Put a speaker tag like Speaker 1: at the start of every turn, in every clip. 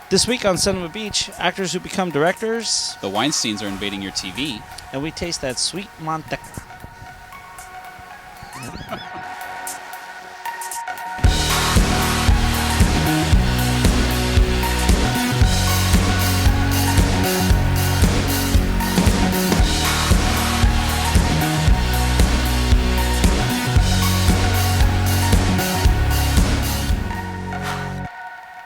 Speaker 1: This week on Cinema Beach, actors who become directors.
Speaker 2: The Weinsteins are invading your TV.
Speaker 1: And we taste that sweet Manteca.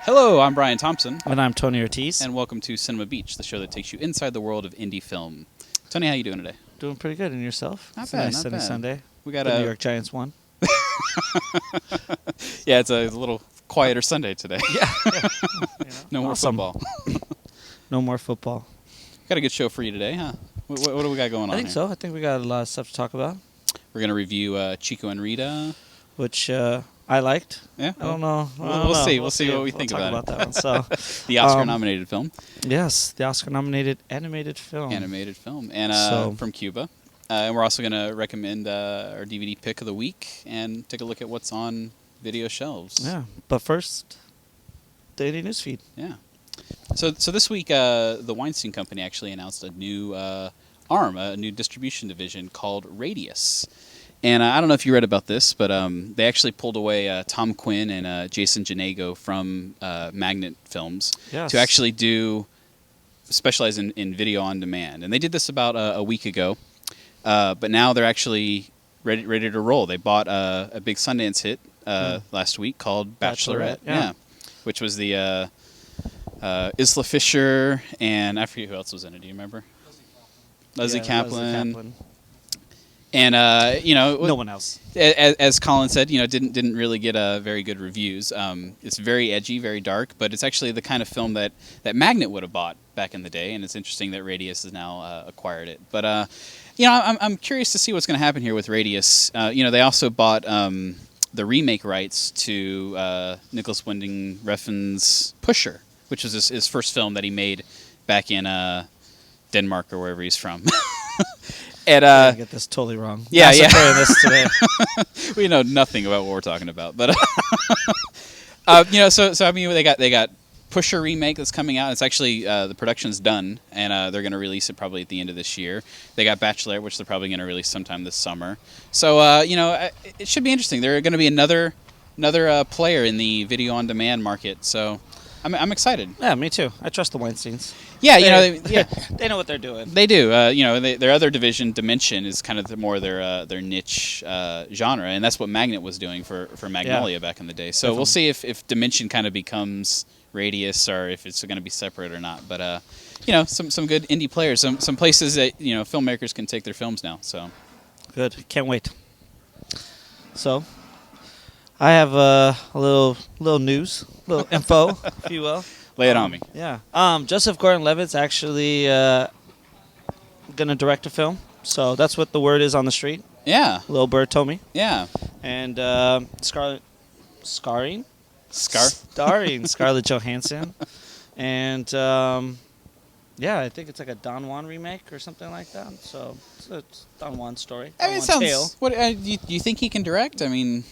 Speaker 2: Hello, I'm Brian Thompson.
Speaker 1: And I'm Tony Ortiz.
Speaker 2: And welcome to Cinema Beach, the show that takes you inside the world of indie film. Tony, how you doing today?
Speaker 1: Doing pretty good. And yourself?
Speaker 2: Not
Speaker 1: It's
Speaker 2: bad,
Speaker 1: a nice
Speaker 2: not
Speaker 1: sunny
Speaker 2: bad.
Speaker 1: Sunday.
Speaker 2: We got
Speaker 1: The New York Giants won.
Speaker 2: Yeah, it's a little quieter Sunday today.
Speaker 1: Yeah.
Speaker 2: No more
Speaker 1: Awesome.
Speaker 2: football.
Speaker 1: No more football.
Speaker 2: Got a good show for you today, huh? What do we got going on
Speaker 1: I think
Speaker 2: here?
Speaker 1: so. I think we got a lot of stuff to talk about,
Speaker 2: We're going to review Chico and Rita.
Speaker 1: which I liked.
Speaker 2: Yeah,
Speaker 1: I don't know.
Speaker 2: We'll see. We'll see what we think
Speaker 1: talk
Speaker 2: about
Speaker 1: that one. So,
Speaker 2: the Oscar-nominated film.
Speaker 1: yes, the Oscar-nominated animated film.
Speaker 2: And from Cuba. And we're also going to recommend our DVD pick of the week and take a look at what's on video shelves.
Speaker 1: Yeah, but first, daily newsfeed.
Speaker 2: Yeah. So this week, the Weinstein Company actually announced a new arm, a new distribution division called Radius. And I don't know if you read about this, but they actually pulled away Tom Quinn and Jason Janego from Magnet Films to actually specialize in video on demand. And they did this about a week ago, but now they're actually ready to roll. They bought a big Sundance hit last week called Bachelorette. Yeah. Which was the Isla Fisher, and I forget who else was in it. Do you remember? Leslie Kaplan. And
Speaker 1: no one else.
Speaker 2: As Colin said, didn't really get very good reviews. It's very edgy, very dark, but it's actually the kind of film that Magnet would have bought back in the day. And it's interesting that Radius has now acquired it. But I'm curious to see what's going to happen here with Radius. They also bought the remake rights to Nicholas Winding Refn's Pusher, which was his first film that he made back in Denmark or wherever he's from. And,
Speaker 1: I get this totally wrong.
Speaker 2: Yeah.
Speaker 1: This today.
Speaker 2: We know nothing about what we're talking about, but so I mean, they got Pusher remake that's coming out. It's actually the production's done, and they're going to release it probably at the end of this year. They got Bachelor, which they're probably going to release sometime this summer. So it should be interesting. They're going to be another player in the video on demand market. So I'm excited.
Speaker 1: Yeah, me too. I trust the Weinsteins.
Speaker 2: Yeah,
Speaker 1: they know what they're doing.
Speaker 2: They do. Their other division, Dimension, is kind of more their niche genre, and that's what Magnet was doing for Magnolia back in the day. So We'll see if Dimension kind of becomes Radius or if it's going to be separate or not. But some good indie players, some places that filmmakers can take their films now. So
Speaker 1: good. Can't wait. So I have a little news, little info, if you will.
Speaker 2: Lay it on me.
Speaker 1: Yeah. Joseph Gordon-Levitt's actually going to direct a film. So that's what the word is on the street.
Speaker 2: Yeah.
Speaker 1: Lil Bird told me.
Speaker 2: Yeah.
Speaker 1: And starring Scarlett Johansson. And I think it's like a Don Juan remake or something like that. So it's Don Juan's story.
Speaker 2: I mean, it sounds. What do you think he can direct? I mean,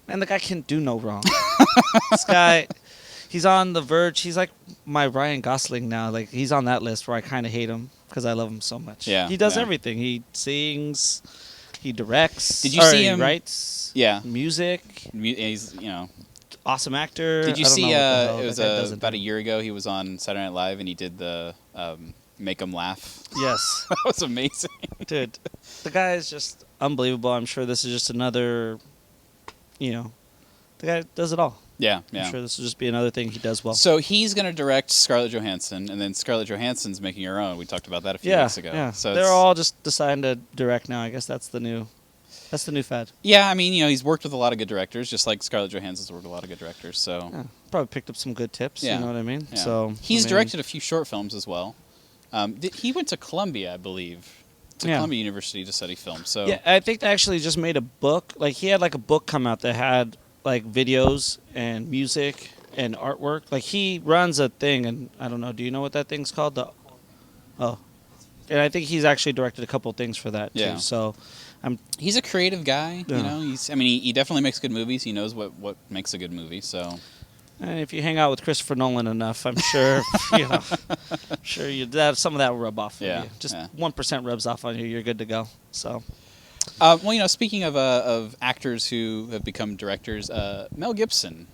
Speaker 1: man, the guy can do no wrong. This guy. He's on the verge. He's like my Ryan Gosling now. Like, he's on that list where I kind of hate him because I love him so much.
Speaker 2: Yeah,
Speaker 1: he does everything. He sings, he directs.
Speaker 2: Did you see him?
Speaker 1: He writes.
Speaker 2: Yeah.
Speaker 1: Music.
Speaker 2: He's
Speaker 1: awesome actor.
Speaker 2: Did you see? It was about a year ago. He was on Saturday Night Live and he did the Make 'Em Laugh.
Speaker 1: Yes.
Speaker 2: That was amazing,
Speaker 1: dude. The guy is just unbelievable. I'm sure this is just another. The guy does it all.
Speaker 2: Yeah.
Speaker 1: I'm sure this will just be another thing he does well.
Speaker 2: So he's going to direct Scarlett Johansson, and then Scarlett Johansson's making her own. We talked about that a few weeks ago.
Speaker 1: Yeah,
Speaker 2: so
Speaker 1: they're all just deciding to direct now. I guess that's the new fad.
Speaker 2: Yeah, I mean, he's worked with a lot of good directors, just like Scarlett Johansson's worked with a lot of good directors. So
Speaker 1: probably picked up some good tips.
Speaker 2: Yeah.
Speaker 1: You know what I mean?
Speaker 2: Yeah.
Speaker 1: So
Speaker 2: he's directed a few short films as well. He went to Columbia, I believe. Columbia University to study film. So
Speaker 1: yeah, I think they actually just made a book. Like, he had like a book come out that had like videos and music and artwork. Like, he runs a thing, and I don't know. Do you know what that thing's called? And I think he's actually directed a couple things for that too. So
Speaker 2: he's a creative guy.
Speaker 1: Yeah.
Speaker 2: He definitely makes good movies. He knows what makes a good movie. So
Speaker 1: And if you hang out with Christopher Nolan enough, I'm sure some of that will rub off on you. Just 1% rubs off on you, you're good to go. So,
Speaker 2: well, speaking of actors who have become directors, Mel Gibson,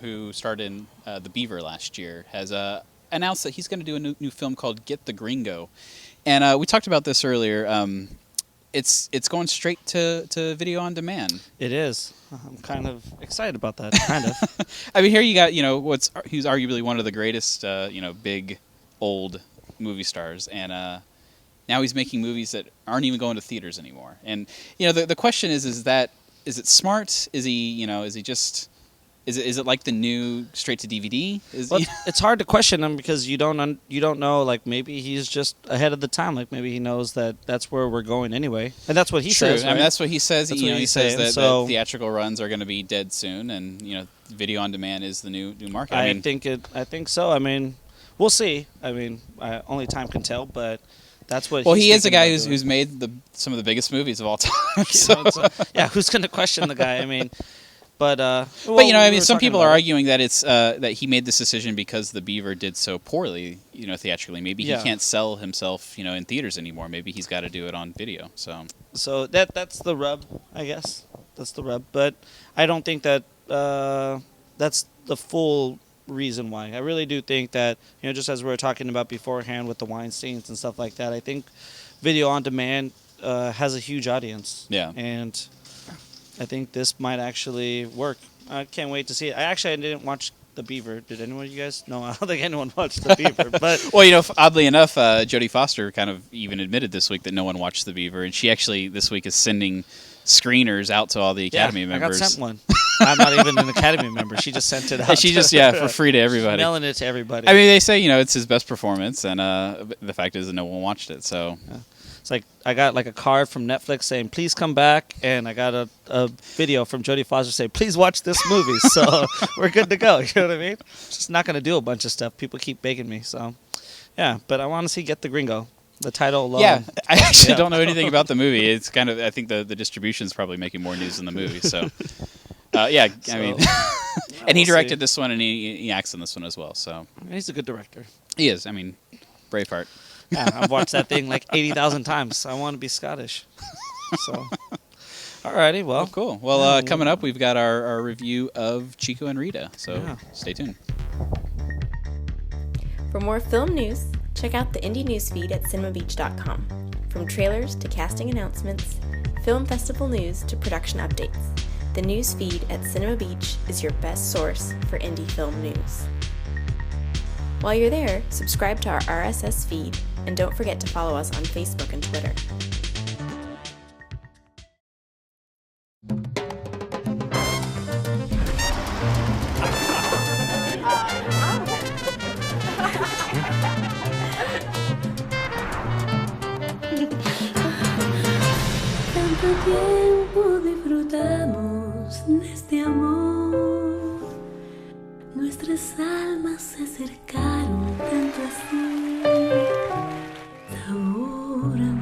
Speaker 2: who starred in The Beaver last year, has announced that he's going to do a new film called Get the Gringo, and we talked about this earlier. It's going straight to video on demand.
Speaker 1: It is. I'm kind of excited about that. Kind of.
Speaker 2: I mean, here you got who's arguably one of the greatest big old movie stars, and now he's making movies that aren't even going to theaters anymore. And the question is it smart? Is he just is it like the new straight to DVD?
Speaker 1: It's hard to question him because you don't know, like, maybe he's just ahead of the time, like maybe he knows that that's where we're going anyway, and that's what he says. Right?
Speaker 2: I mean, that's what he says. He says that theatrical runs are going to be dead soon, and video on demand is the new market. I
Speaker 1: think so. I mean, we'll see. I mean, only time can tell, but that's what.
Speaker 2: Well, he is a guy who's made some of the biggest movies of all time.
Speaker 1: Who's going to question the guy? I mean. But
Speaker 2: some people are arguing that it's that he made this decision because The Beaver did so poorly, theatrically. Maybe he can't sell himself, in theaters anymore. Maybe he's got to do it on video.
Speaker 1: So that's the rub, I guess. That's the rub. But I don't think that that's the full reason why. I really do think that, just as we were talking about beforehand with the Weinsteins and stuff like that, I think video on demand has a huge audience.
Speaker 2: Yeah.
Speaker 1: And I think this might actually work. I can't wait to see it. I didn't watch The Beaver. Did anyone of you guys? No, I don't think anyone watched The Beaver. But
Speaker 2: well, oddly enough, Jodie Foster kind of even admitted this week that no one watched The Beaver, and she actually this week is sending screeners out to all the Academy members.
Speaker 1: I got sent one. I'm not even an Academy member. She just sent it out.
Speaker 2: She just for free to everybody.
Speaker 1: Mailing it to everybody.
Speaker 2: I mean, they say it's his best performance, and the fact is that no one watched it. So.
Speaker 1: Yeah. It's like I got like a card from Netflix saying, please come back, and I got a video from Jodie Foster saying, please watch this movie. So we're good to go. You know what I mean? Just not going to do a bunch of stuff. People keep begging me. So, yeah, but I want to see Get the Gringo. The title alone.
Speaker 2: Yeah, I actually don't know anything about the movie. It's kind of, I think the distribution is probably making more news than the movie. So, I mean, and he directed this one, and he acts in this one as well. So
Speaker 1: he's a good director.
Speaker 2: He is. I mean, Braveheart.
Speaker 1: Yeah, I've watched that thing like 80,000 times. I want to be Scottish. So, alrighty, well.
Speaker 2: Cool. Well, coming up, we've got our review of Chico and Rita. So stay tuned.
Speaker 3: For more film news, check out the indie news feed at CinemaBeach.com. From trailers to casting announcements, film festival news to production updates, the news feed at Cinema Beach is your best source for indie film news. While you're there, subscribe to our RSS feed, and don't forget to follow us on Facebook and Twitter.
Speaker 4: Tanto tiempo disfrutamos de este amor, nuestras almas se acercaron tanto así, sabor a mí.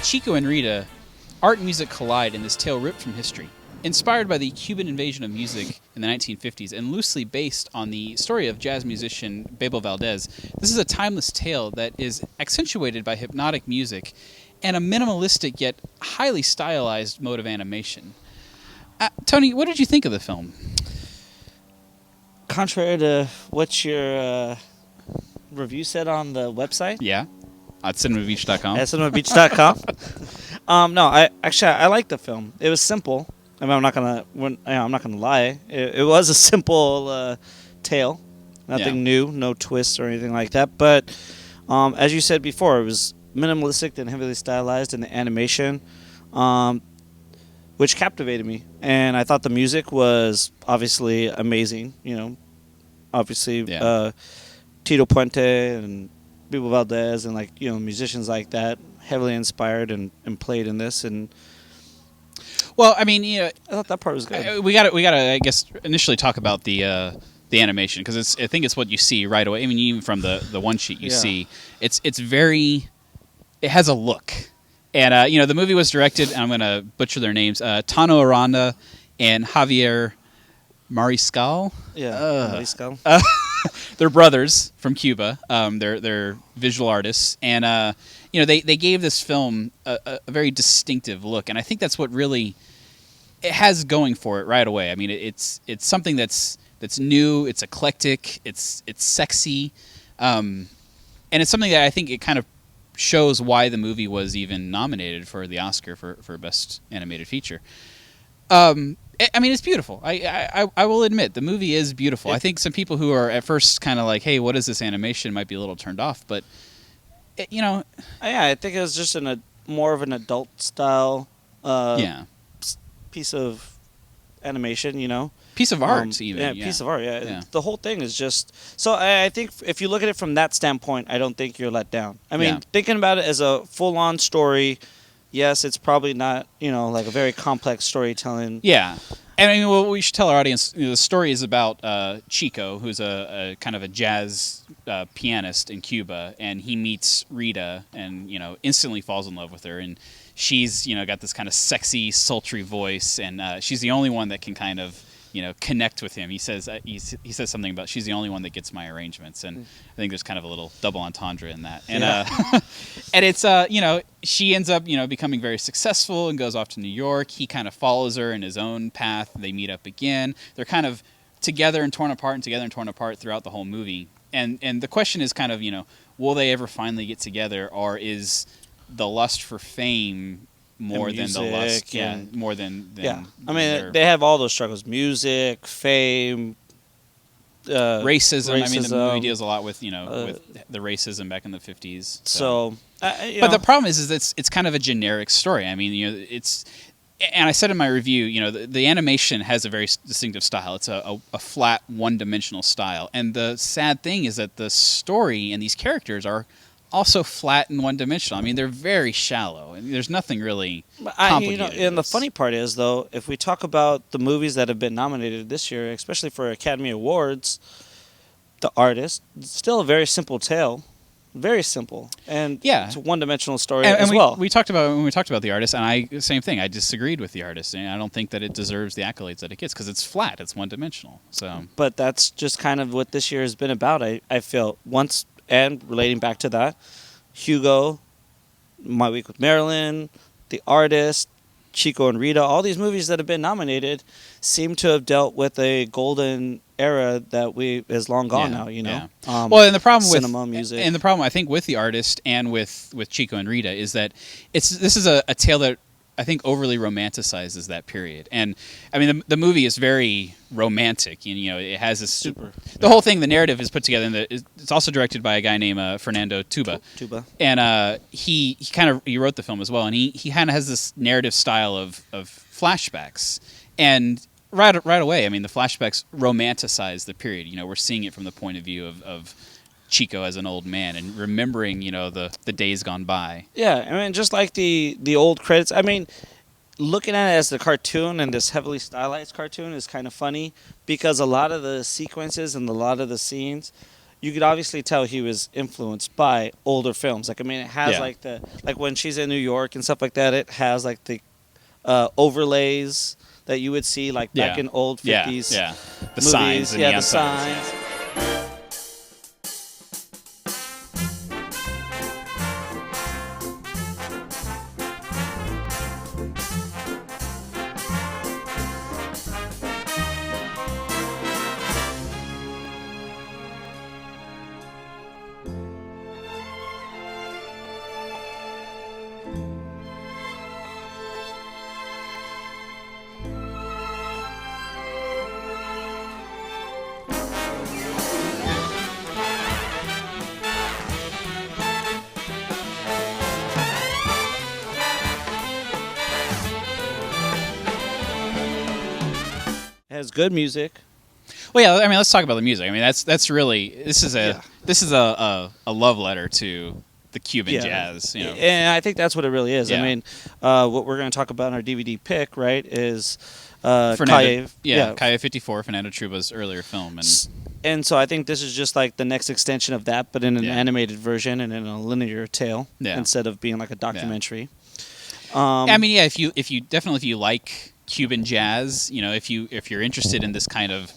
Speaker 2: Chico and Rita, art and music collide in this tale ripped from history. Inspired by the Cuban invasion of music in the 1950s and loosely based on the story of jazz musician Bebo Valdez, this is a timeless tale that is accentuated by hypnotic music and a minimalistic yet highly stylized mode of animation. Tony, what did you think of the film?
Speaker 1: Contrary to what your review said on the website?
Speaker 2: Yeah. At CinemaBeach.com.
Speaker 1: At CinemaBeach.com. No, I liked the film. It was simple. I mean, I'm not gonna lie. It was a simple tale. Nothing new, no twists or anything like that. But as you said before, it was minimalistic and heavily stylized in the animation. which captivated me. And I thought the music was obviously amazing. Obviously
Speaker 2: Yeah.
Speaker 1: Tito Puente and Bibo Valdez and musicians like that heavily inspired and played in this. And
Speaker 2: Well, I mean,
Speaker 1: I thought that part was good.
Speaker 2: we got to I guess initially talk about the animation, because I think it's what you see right away. I mean, even from the one sheet you
Speaker 1: Yeah.
Speaker 2: see, it has a look. And the movie was directed, and I'm going to butcher their names, Tano Aranda and Javier Mariscal.
Speaker 1: Yeah, Mariscal.
Speaker 2: They're brothers from Cuba. They're visual artists, and they gave this film a very distinctive look, and I think that's what really it has going for it right away. I mean, it's something that's new, it's eclectic, it's sexy, and it's something that I think it kind of shows why the movie was even nominated for the Oscar for Best Animated Feature. I mean, it's beautiful. I will admit the movie is beautiful. I think some people who are at first kind of like, "Hey, what is this animation?" might be a little turned off, but
Speaker 1: Yeah, I think it was just more of an adult style piece of animation.
Speaker 2: piece of art even.
Speaker 1: Yeah, piece of art. Yeah.
Speaker 2: Yeah.
Speaker 1: The whole thing is just so. I think if you look at it from that standpoint, I don't think you're let down. I mean,
Speaker 2: Yeah.
Speaker 1: thinking about it as a full-on story, yes, it's probably not like a very complex storytelling.
Speaker 2: Yeah. And I mean, well, we should tell our audience, the story is about Chico, who's a kind of a jazz pianist in Cuba, and he meets Rita and, instantly falls in love with her. And she's, got this kind of sexy, sultry voice, and she's the only one that can kind of, connect with him. He says he says something about she's the only one that gets my arrangements, and I think there's kind of a little double entendre in that. And and it's she ends up becoming very successful and goes off to New York. He kind of follows her in his own path. They meet up again. They're kind of together and torn apart, and together and torn apart throughout the whole movie. And the question is kind of will they ever finally get together, or is the lust for fame more than the lust? Yeah, more than
Speaker 1: yeah. I mean, they have all those struggles: music, fame,
Speaker 2: racism. I mean, the movie deals a lot with with the racism back in the 50s.
Speaker 1: So,
Speaker 2: but the problem is it's kind of a generic story. I mean, it's. And I said in my review, the animation has a very distinctive style. It's a flat, one-dimensional style. And the sad thing is that the story and these characters are also flat and one-dimensional. I mean, they're very shallow, and there's nothing really complicated.
Speaker 1: And the funny part is, though, if we talk about the movies that have been nominated this year, especially for Academy Awards, The Artist, it's still a very simple tale. Very simple, and it's a one-dimensional story as well.
Speaker 2: We talked about when we talked about The Artist, and same thing. I disagreed with The Artist, and I don't think that it deserves the accolades that it gets because it's flat, it's one-dimensional. So,
Speaker 1: but that's just kind of what this year has been about. I feel once, and relating back to that, Hugo, My Week with Marilyn, The Artist, Chico and Rita, all these movies that have been nominated seem to have dealt with a golden era that is long gone now.
Speaker 2: Yeah. Well, and the problem with
Speaker 1: cinema, music,
Speaker 2: and the problem I think with The Artist and with Chico and Rita is that this is a tale that I think overly romanticizes that period. And I mean, the movie is very romantic. It has this the whole thing. The narrative is put together. And it's also directed by a guy named Fernando Tuba. And he wrote the film as well. And he kind of has this narrative style of flashbacks. And right away, I mean, the flashbacks romanticize the period. We're seeing it from the point of view of Chico as an old man and remembering, the days gone by.
Speaker 1: Yeah, I mean, just like the old credits. I mean, looking at it as the cartoon and this heavily stylized cartoon is kind of funny because a lot of the sequences and a lot of the scenes, you could obviously tell he was influenced by older films. Like, I mean, it has like when she's in New York and stuff like that, it has like the overlays that you would see like back in old 50s
Speaker 2: the
Speaker 1: movies.
Speaker 2: Signs and
Speaker 1: the signs. good music.
Speaker 2: Well, yeah. I mean, let's talk about the music. I mean, that's really this is a love letter to the Cuban jazz. You know,
Speaker 1: and I think that's what it really is.
Speaker 2: Yeah.
Speaker 1: I mean, what we're going to talk about in our DVD pick, right, is
Speaker 2: Fernando,
Speaker 1: Calle.
Speaker 2: Calle 54, Fernando Truba's earlier film,
Speaker 1: And so I think this is just like the next extension of that, but in an animated version and in a linear tale instead of being like a documentary.
Speaker 2: I mean, yeah, if you like Cuban jazz, you know, if you're interested in this kind of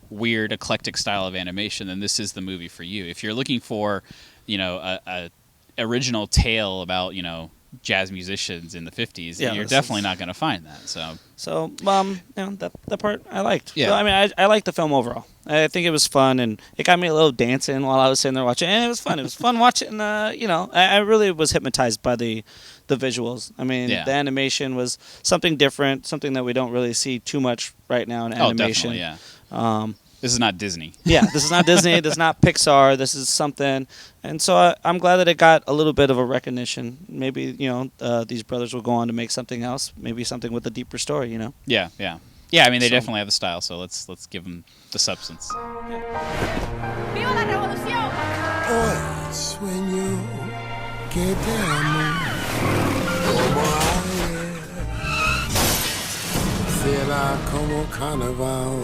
Speaker 2: weird eclectic style of animation, then this is the movie for you. If you're looking for, you know, a original tale about, you know, jazz musicians in the 50s, you're definitely not going to find that. So
Speaker 1: you know, that part I liked.
Speaker 2: Yeah.
Speaker 1: So, I mean, I liked the film overall. I think it was fun, and it got me a little dancing while I was sitting there watching, and it was fun. It was fun watching. You know, I really was hypnotized by the visuals. I mean, the animation was something different, something that we don't really see too much right now in animation.
Speaker 2: Oh, definitely, yeah. This is not Disney.
Speaker 1: Yeah, this is not Disney. This is not Pixar. This is something, and so I'm glad that it got a little bit of a recognition. Maybe, you know, these brothers will go on to make something else, maybe something with a deeper story. You know.
Speaker 2: Yeah. I mean, they definitely have the style. So let's give them the substance.
Speaker 5: ¡Viva la revolución!
Speaker 6: Hoy sueño que te amo como ayer. Será como carnaval,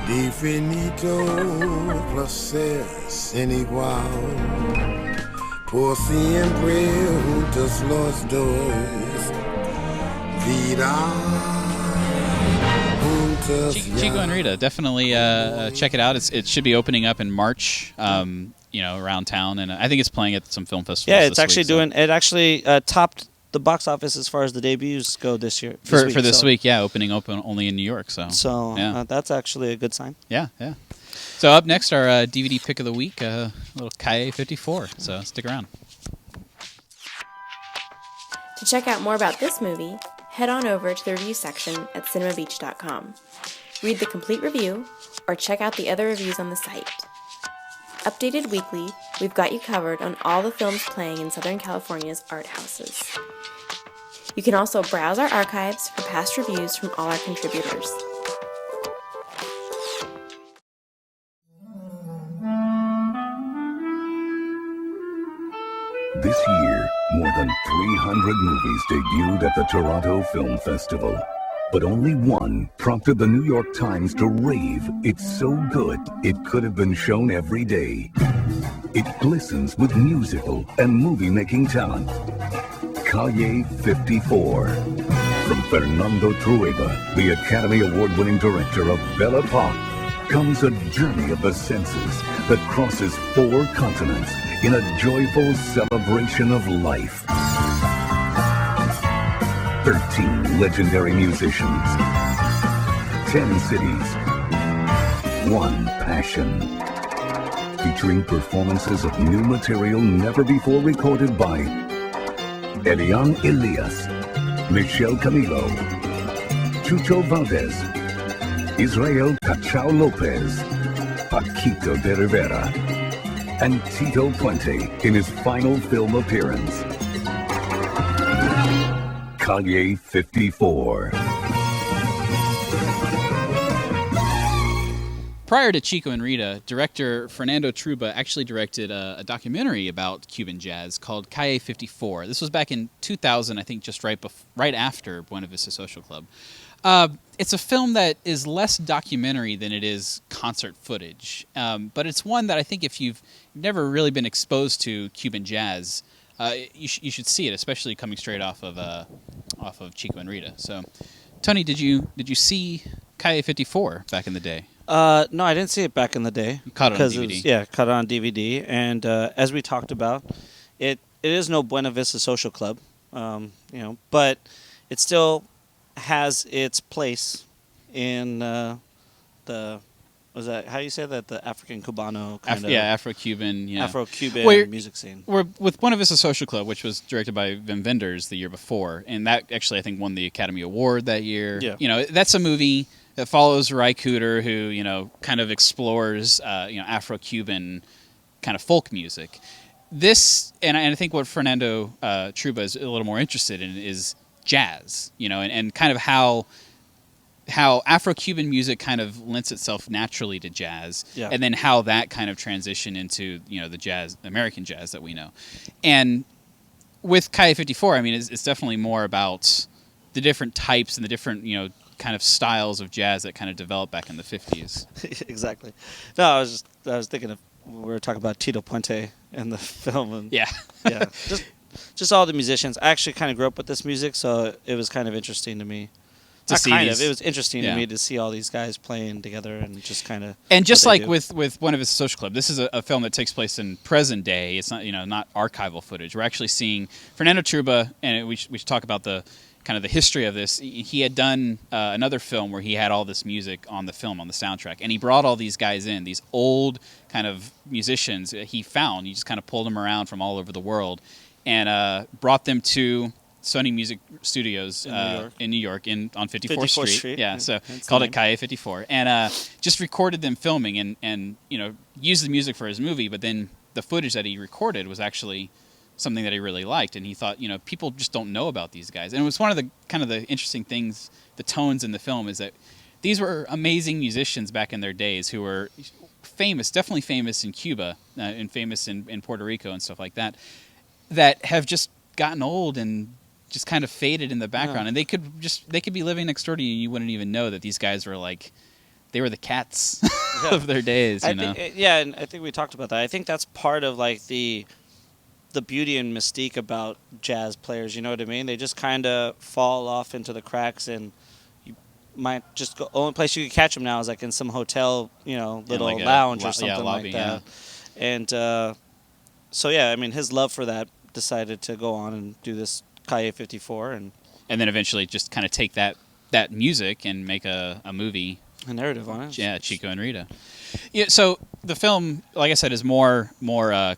Speaker 6: infinito, placer sin igual. Por siempre juntos los dos, vida.
Speaker 2: Chico and Rita, definitely check it out. It should be opening up in March, you know, around town, and I think it's playing at some film festivals.
Speaker 1: Yeah, it's actually doing. It actually topped the box office as far as the debuts go this year.
Speaker 2: For this week, yeah, opening only in New York. So
Speaker 1: that's actually a good sign.
Speaker 2: Yeah. So up next, our DVD pick of the week, a little Calle 54. So stick around.
Speaker 3: To check out more about this movie, head on over to the review section at CinemaBeach.com. Read the complete review, or check out the other reviews on the site. Updated weekly, we've got you covered on all the films playing in Southern California's art houses. You can also browse our archives for past reviews from all our contributors.
Speaker 7: This year, more than 300 movies debuted at the Toronto Film Festival. But only one prompted the New York Times to rave, "It's so good, it could have been shown every day." It glistens with musical and movie-making talent. Calle 54. From Fernando Trueba, the Academy Award-winning director of Belle Époque, comes a journey of the senses that crosses 4 continents in a joyful celebration of life. 13 legendary musicians, 10 cities, 1 passion. Featuring performances of new material never before recorded by Elian Elias, Michelle Camilo, Chucho Valdez, Israel Cachao Lopez, Paquito de Rivera, and Tito Puente in his final film appearance. Calle 54.
Speaker 2: Prior to Chico and Rita, director Fernando Trueba actually directed a documentary about Cuban jazz called Calle 54. This was back in 2000, I think, just right after Buena Vista Social Club. It's a film that is less documentary than it is concert footage, but it's one that I think if you've never really been exposed to Cuban jazz, you should see it, especially coming straight off of Chico and Rita. So, Tony, did you see Calle 54 back in the day?
Speaker 1: No, I didn't see it back in the day.
Speaker 2: You caught it on DVD.
Speaker 1: Caught it on DVD. And as we talked about, it is no Buena Vista Social Club, but it still has its place in the. Was that how you say that? The African Cubano kind of
Speaker 2: Afro-Cuban,
Speaker 1: Afro-Cuban music scene.
Speaker 2: With Buena Vista Social Club, which was directed by Wim Wenders the year before, and that actually I think won the Academy Award that year.
Speaker 1: Yeah.
Speaker 2: That's a movie that follows Ry Cooder, who kind of explores Afro-Cuban kind of folk music. This and I think what Fernando Trueba is a little more interested in is jazz, and kind of how how Afro-Cuban music kind of lends itself naturally to jazz,
Speaker 1: Yeah.
Speaker 2: and then how that kind of transitioned into the jazz, American jazz that we know. And with Calle 54, I mean, it's definitely more about the different types and the different kind of styles of jazz that kind of developed back in the 50s.
Speaker 1: Exactly. No, I was thinking of, we were talking about Tito Puente in the film, and
Speaker 2: Yeah.
Speaker 1: yeah, just all the musicians. I actually kind of grew up with this music, so it was kind of interesting to me.
Speaker 2: To
Speaker 1: Not
Speaker 2: see
Speaker 1: kind
Speaker 2: these-
Speaker 1: of. It was interesting
Speaker 2: yeah.
Speaker 1: to me to see all these guys playing together and just kind of.
Speaker 2: And just
Speaker 1: what they
Speaker 2: like
Speaker 1: do.
Speaker 2: with One of His Social Club, this is a film that takes place in present day. It's not not archival footage. We're actually seeing Fernando Trueba, and we should talk about the kind of the history of this. He had done another film where he had all this music on the film, on the soundtrack, and he brought all these guys in, these old kind of musicians he found. He just kind of pulled them around from all over the world and brought them to Sony Music Studios in New York on 54th Street. Yeah, so
Speaker 1: That's
Speaker 2: called
Speaker 1: the
Speaker 2: it Calle 54. And just recorded them filming and used the music for his movie, but then the footage that he recorded was actually something that he really liked, and he thought, people just don't know about these guys. And it was one of the kind of the interesting things, the tones in the film, is that these were amazing musicians back in their days who were famous, definitely famous in Cuba and famous in Puerto Rico and stuff like that, that have just gotten old and just kind of faded in the background.
Speaker 1: Yeah.
Speaker 2: And they could be living next door to you and you wouldn't even know that these guys were they were the cats of their days,
Speaker 1: and I think we talked about that. I think that's part of like the beauty and mystique about jazz players, you know what I mean? They just kind of fall off into the cracks, and you might just go. Only place you can catch them now is like in some hotel, little
Speaker 2: like a
Speaker 1: lounge or
Speaker 2: yeah,
Speaker 1: something
Speaker 2: lobby,
Speaker 1: like that. And so yeah, I mean, his love for that decided to go on and do this Calle 54 and
Speaker 2: then eventually just kind of take that music and make a movie.
Speaker 1: a narrative on it.
Speaker 2: Yeah, Chico and Rita. Yeah, so the film, like I said, is more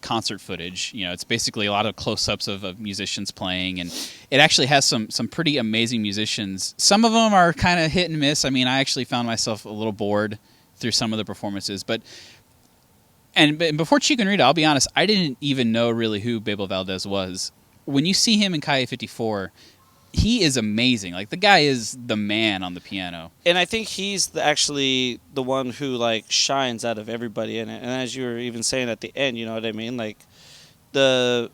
Speaker 2: concert footage. It's basically a lot of close-ups of musicians playing, and it actually has some pretty amazing musicians. Some of them are kind of hit and miss. I mean, I actually found myself a little bored through some of the performances, but before Chico and Rita, I'll be honest, I didn't even know really who Bebo Valdez was. When you see him in Calle 54, he is amazing. Like, the guy is the man on the piano.
Speaker 1: And I think he's actually the one who like shines out of everybody in it. And as you were even saying at the end, you know what I mean? Like the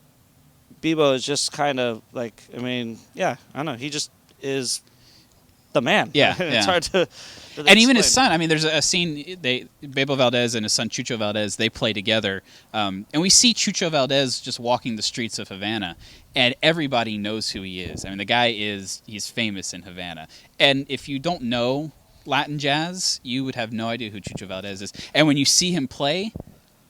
Speaker 1: Bebo is just kind of like, I mean, yeah, I don't know. He just is the man.
Speaker 2: Yeah,
Speaker 1: It's
Speaker 2: yeah.
Speaker 1: hard to
Speaker 2: And even his
Speaker 1: explain.
Speaker 2: son. I mean, there's a scene. Bebo Valdez and his son Chucho Valdez, they play together, and we see Chucho Valdez just walking the streets of Havana, and everybody knows who he is. I mean, the guy he's famous in Havana, and if you don't know Latin jazz, you would have no idea who Chucho Valdez is. And when you see him play,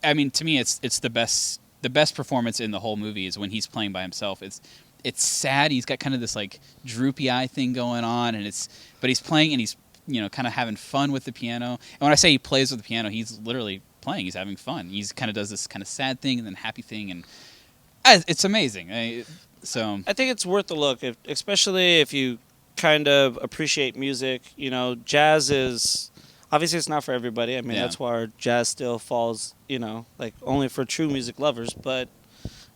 Speaker 2: I mean, to me, it's the best performance in the whole movie is when he's playing by himself. It's sad. He's got kind of this like droopy eye thing going on, but he's playing and he's kind of having fun with the piano. And when I say he plays with the piano, he's literally playing. He's having fun. He's kind of does this kind of sad thing and then happy thing, and it's amazing. I
Speaker 1: think it's worth a look, especially if you kind of appreciate music. Jazz is obviously it's not for everybody. I mean, that's why jazz still falls, like only for true music lovers. But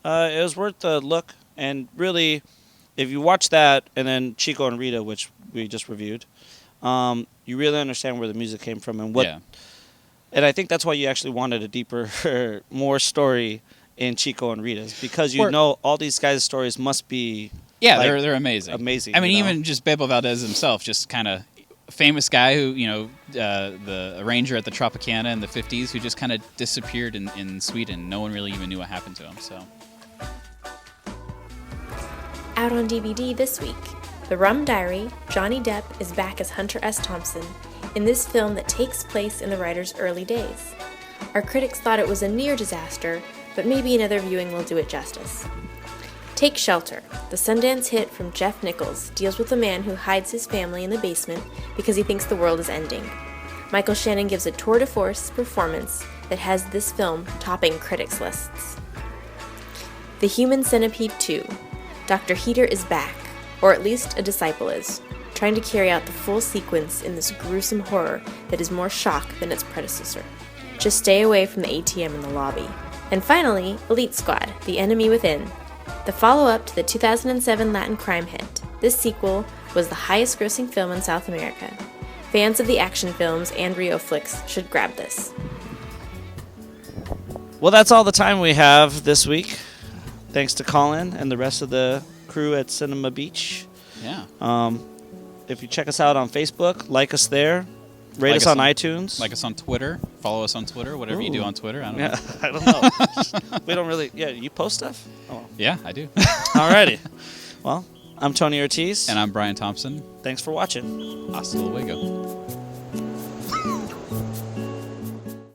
Speaker 1: it was worth the look. And really, if you watch that and then Chico and Rita, which we just reviewed, you really understand where the music came from and what.
Speaker 2: Yeah.
Speaker 1: And I think that's why you actually wanted a deeper, more story in Chico and Rita's, because all these guys' stories must be.
Speaker 2: Yeah,
Speaker 1: like,
Speaker 2: they're amazing.
Speaker 1: Amazing.
Speaker 2: I mean, even just Bebo Valdez himself, just kind of famous guy who, the arranger at the Tropicana in the 50s, who just kind of disappeared in Sweden. No one really even knew what happened to him. So.
Speaker 3: Out on DVD this week, The Rum Diary, Johnny Depp is back as Hunter S. Thompson in this film that takes place in the writer's early days. Our critics thought it was a near disaster, but maybe another viewing will do it justice. Take Shelter, the Sundance hit from Jeff Nichols, deals with a man who hides his family in the basement because he thinks the world is ending. Michael Shannon gives a tour de force performance that has this film topping critics' lists. The Human Centipede 2. Dr. Heater is back, or at least a disciple is, trying to carry out the full sequence in this gruesome horror that is more shock than its predecessor. Just stay away from the ATM in the lobby. And finally, Elite Squad, The Enemy Within, the follow-up to the 2007 Latin crime hit. This sequel was the highest-grossing film in South America. Fans of the action films and Rio flicks should grab this.
Speaker 1: Well, that's all the time we have this week. Thanks to Colin and the rest of the crew at Cinema Beach.
Speaker 2: Yeah.
Speaker 1: If you check us out on Facebook, like us there. Rate
Speaker 2: Like
Speaker 1: us on iTunes.
Speaker 2: Like us on Twitter. Follow us on Twitter. Whatever you do on Twitter. I don't know.
Speaker 1: I don't know. We don't really... Yeah, you post stuff? Oh.
Speaker 2: Yeah, I do.
Speaker 1: Alrighty. Well, I'm Tony Ortiz.
Speaker 2: And I'm Brian Thompson.
Speaker 1: Thanks for watching.
Speaker 2: Hasta luego.